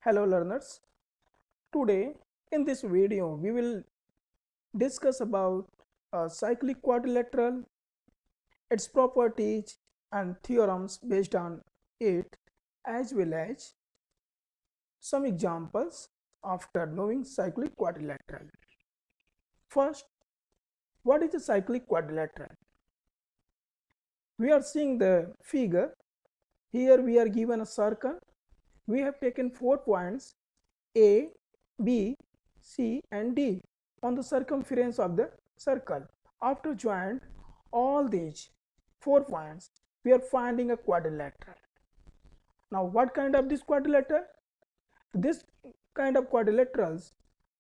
Hello learners, today in this video we will discuss about a cyclic quadrilateral, its properties and theorems based on it, as well as some examples after knowing cyclic quadrilateral. First, what is a cyclic quadrilateral? We are seeing the figure. Here we are given a circle. We have taken 4 points A, B, C and D on the circumference of the circle. After joined all these 4 points, we are finding a quadrilateral. Now what kind of this quadrilateral? This kind of quadrilaterals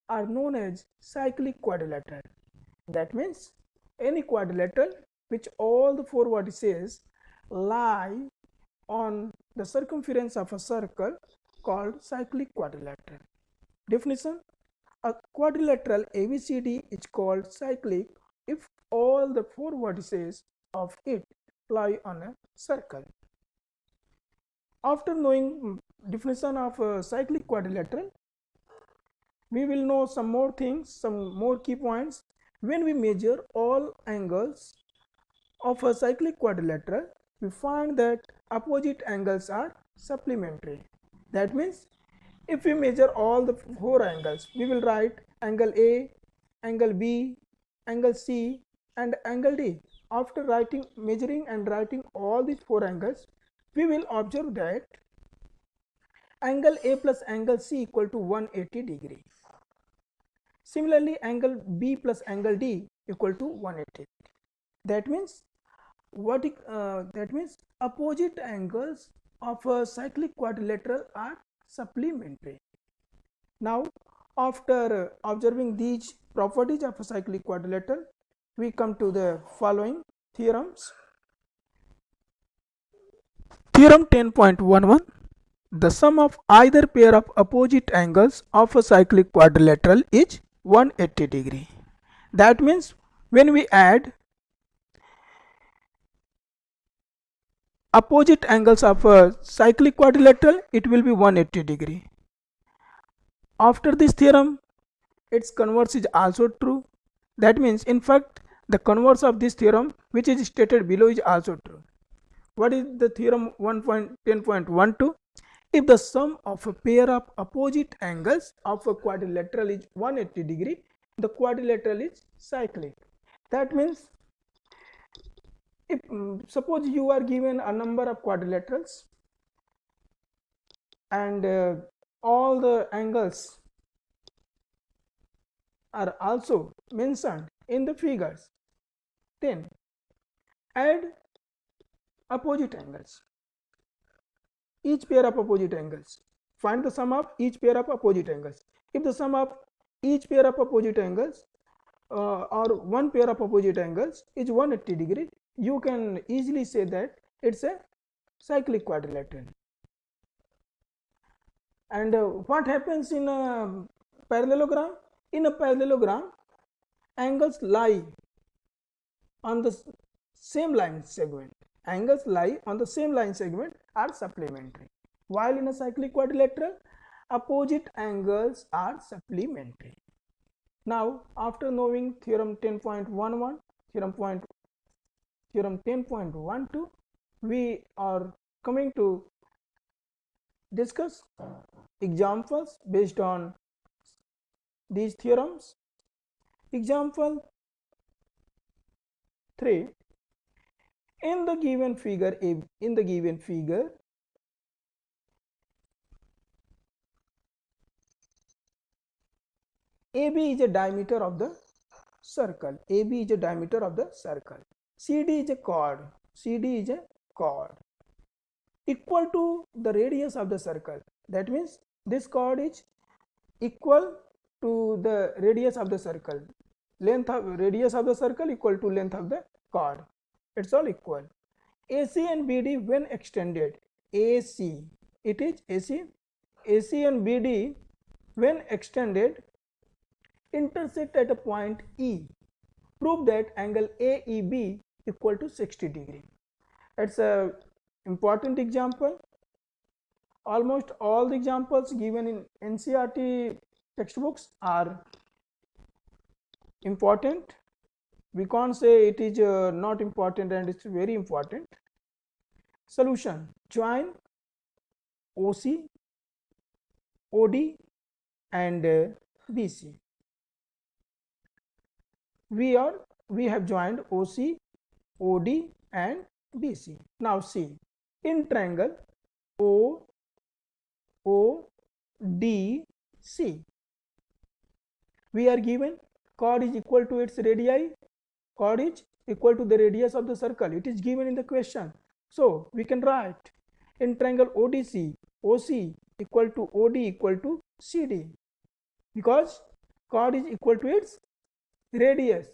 are known as cyclic quadrilateral. That means any quadrilateral which all the 4 vertices lie on the circumference of a circle called cyclic quadrilateral. Definition: a quadrilateral ABCD is called cyclic if all the 4 vertices of it lie on a circle. After knowing definition of a cyclic quadrilateral, we will know some more things, some more key points. When we measure all angles of a cyclic quadrilateral, we find that opposite angles are supplementary. That means if we measure all the 4 angles, we will write angle A, angle B, angle C and angle D. After measuring and writing all these 4 angles, we will observe that angle A plus angle C equal to 180 degree. Similarly, angle B plus angle D equal to 180. That means opposite angles of a cyclic quadrilateral are supplementary. Now, after observing these properties of a cyclic quadrilateral, we come to the following theorems. Theorem 10.11: the sum of either pair of opposite angles of a cyclic quadrilateral is 180 degree. That means when we add opposite angles of a cyclic quadrilateral, it will be 180 degree. After this theorem, its converse is also true. That means in fact the converse of this theorem which is stated below is also true. What is the theorem 1.10.12? If the sum of a pair of opposite angles of a quadrilateral is 180 degree, the quadrilateral is cyclic. That means if suppose you are given a number of quadrilaterals and all the angles are also mentioned in the figures, then add opposite angles, each pair of opposite angles. Find the sum of each pair of opposite angles. If the sum of each pair of opposite angles or one pair of opposite angles is 180 degree, you can easily say that it's a cyclic quadrilateral. And what happens in a parallelogram? In a parallelogram, angles lie on the same line segment. Angles lie on the same line segment are supplementary. While in a cyclic quadrilateral, opposite angles are supplementary. Now, after knowing theorem 10.11, theorem 10.12, we are coming to discuss examples based on these theorems. Example 3. In the given figure, AB is a diameter of the circle. AB is a diameter of the circle. CD is a chord. CD is a chord equal to the radius of the circle. That means this chord is equal to the radius of the circle. Length of radius of the circle equal to length of the chord. It's all equal. AC and BD when extended, AC, it is AC, AC and BD when extended intersect at a point E. Prove that angle AEB equal to 60 degree. It's a important example. Almost all the examples given in NCERT textbooks are important. We can't say it is not important, and it's very important. Solution: join OC, OD and BC. We have joined OC, OD and BC. Now see, in triangle OODC, we are given chord is equal to its radii. Chord is equal to the radius of the circle. It is given in the question. So we can write in triangle ODC, OC equal to OD equal to CD, because chord is equal to its radius.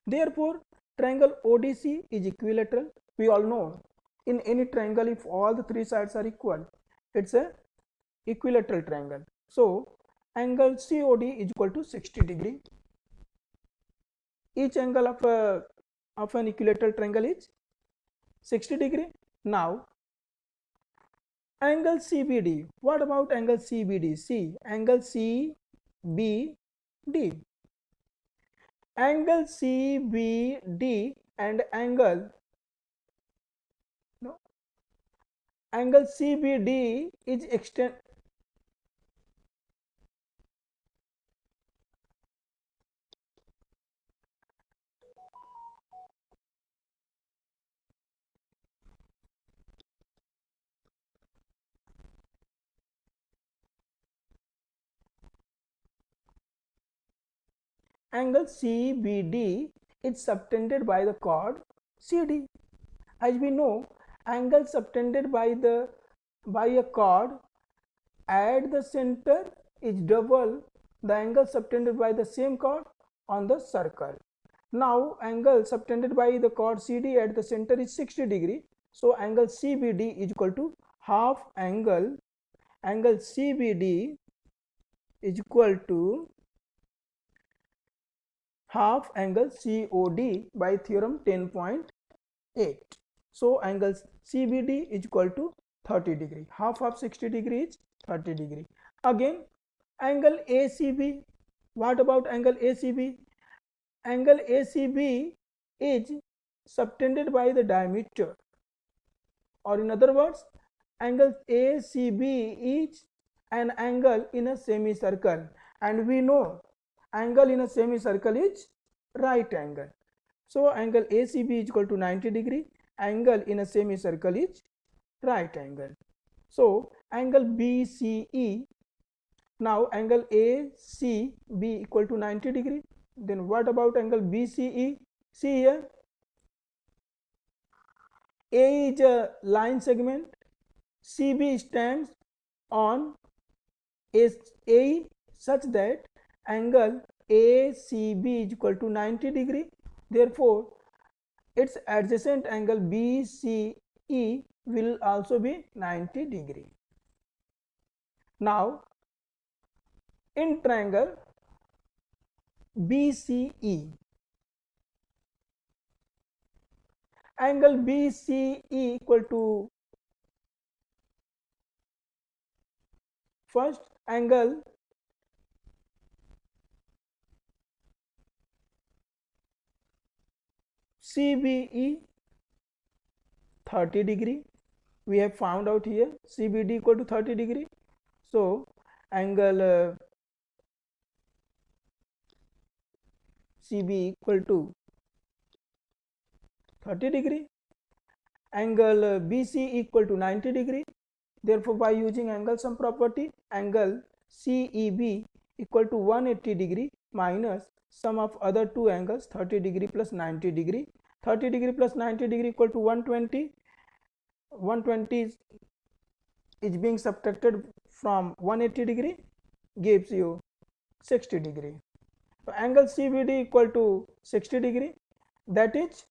Therefore, triangle ODC is equilateral. We all know in any triangle, if all the three sides are equal, it's a equilateral triangle. So angle COD is equal to 60 degree. Each angle of an equilateral triangle is 60 degree. Now angle CBD. What about angle CBD? See, angle CBD. Angle CBD and angle CBD is extend. Angle CBD is subtended by the chord CD. As we know, angle subtended by a chord at the center is double the angle subtended by the same chord on the circle. Now angle subtended by the chord CD at the center is 60 degree. So angle CBD is equal to half angle CBD is equal to half angle COD by theorem 10.8. So angle CBD is equal to 30 degree. Half of 60 degree is 30 degree. Again, angle ACB. What about angle ACB? Angle ACB is subtended by the diameter, or in other words, angle ACB is an angle in a semicircle, and we know angle in a semicircle is right angle. So angle ACB is equal to 90 degree. Angle in a semicircle is right angle. So angle BCE. Now angle ACB equal to 90 degree. Then what about angle BCE? See here, A is a line segment, CB stands on AE such that angle ACB is equal to 90 degree. Therefore, its adjacent angle BCE will also be 90 degree. Now, in triangle BCE, angle BCE equal to first angle CBE 30 degree. We have found out here CBD equal to 30 degree. So angle CB equal to 30 degree. Angle BC equal to 90 degree. Therefore, by using angle sum property, angle CEB equal to 180 degree minus sum of other two angles 30 degree plus 90 degree. 30 degree plus 90 degree equal to 120. 120 is being subtracted from 180 degree, gives you 60 degree. So angle CBD equal to 60 degree, that is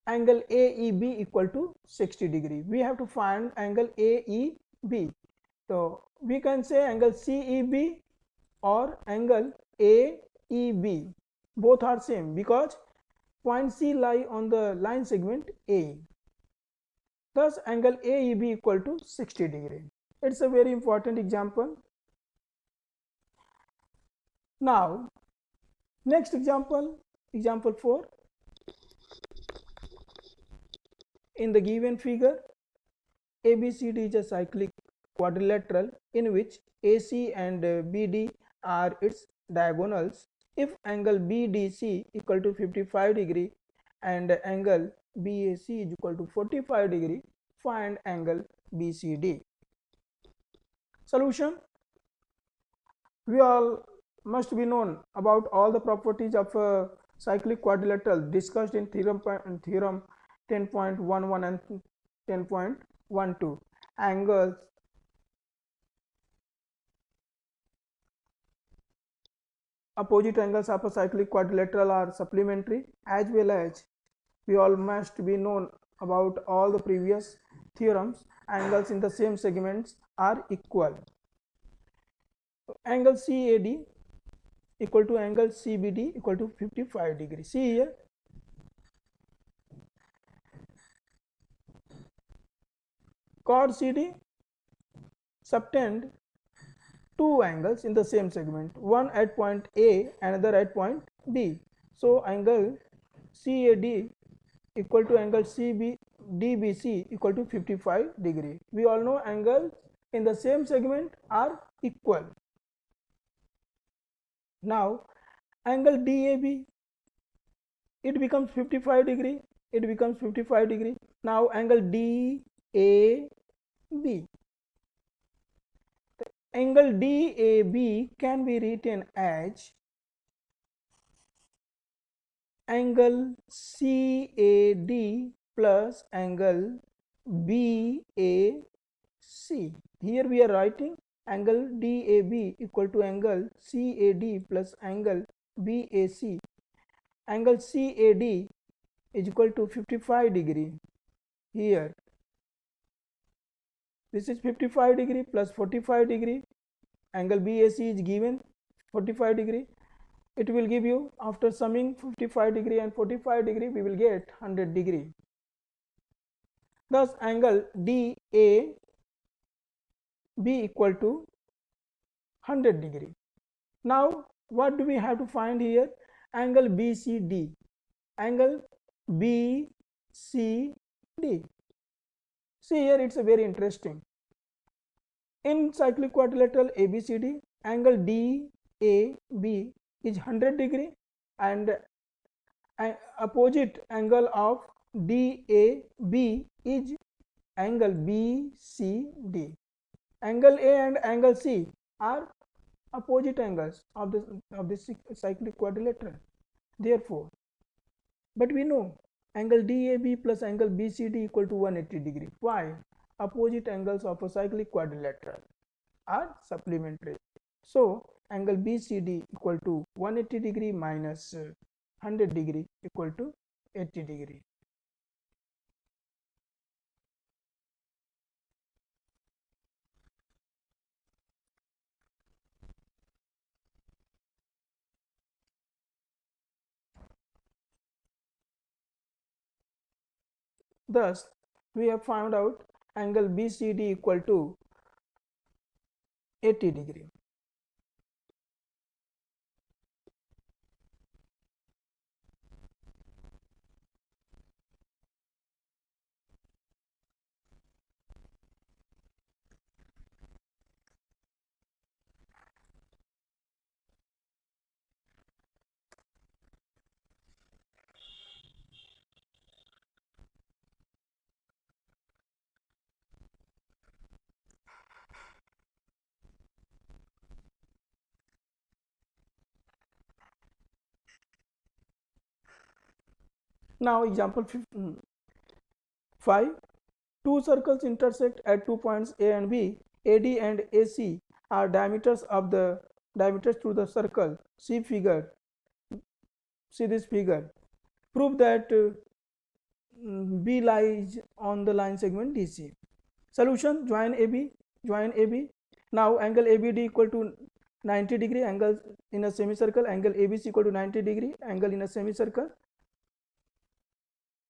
angle AEB equal to 60 degree. We have to find angle AEB. So we can say angle CEB or angle AEB. Both are same because Point C lie on the line segment AE. Thus angle AEB equal to 60 degree. It's a very important example. Now next example, example 4. In the given figure, ABCD is a cyclic quadrilateral in which AC and BD are its diagonals. If angle BDC equal to 55 degree and angle BAC is equal to 45 degree, find angle BCD. Solution: we all must be known about all the properties of a cyclic quadrilateral discussed in theorem 10.11 and 10.12. Angles opposite angles of a cyclic quadrilateral are supplementary, as well as we all must be known about all the previous theorems. Angles in the same segments are equal. Angle CAD equal to angle CBD equal to 55 degree. See here, chord CD subtend two angles in the same segment, one at point A, another at point B. So angle CAD equal to angle DBC equal to 55 degree. We all know angles in the same segment are equal. Now angle DAB, it becomes 55 degree, it becomes 55 degree. Now angle DAB, angle DAB can be written as angle CAD plus angle BAC. Here we are writing angle DAB equal to angle CAD plus angle BAC. Angle CAD is equal to 55 degree. Here this is 55 degree plus 45 degree. Angle BAC is given 45 degree. It will give you, after summing 55 degree and 45 degree, we will get 100 degree. Thus angle DAB equal to 100 degree. Now what do we have to find here? Angle BCD. Angle BCD. See here, it's a very interesting. In cyclic quadrilateral ABCD, angle DAB is 100 degree and opposite angle of DAB is angle BCD. Angle A and angle C are opposite angles of this cyclic quadrilateral. Therefore, but we know angle DAB plus angle BCD equal to 180 degree. Why? Opposite angles of a cyclic quadrilateral are supplementary. So angle BCD equal to 180 degree minus 100 degree equal to 80 degree. Thus we have found out angle BCD equal to 80 degree. Now example 5. Two circles intersect at 2 points A and B. AD and AC are diameters through the circle. See this figure. Prove that B lies on the line segment DC. Solution: join AB. Now angle ABD equal to 90 degree, angle in a semicircle, angle ABC equal to 90 degree, angle in a semicircle.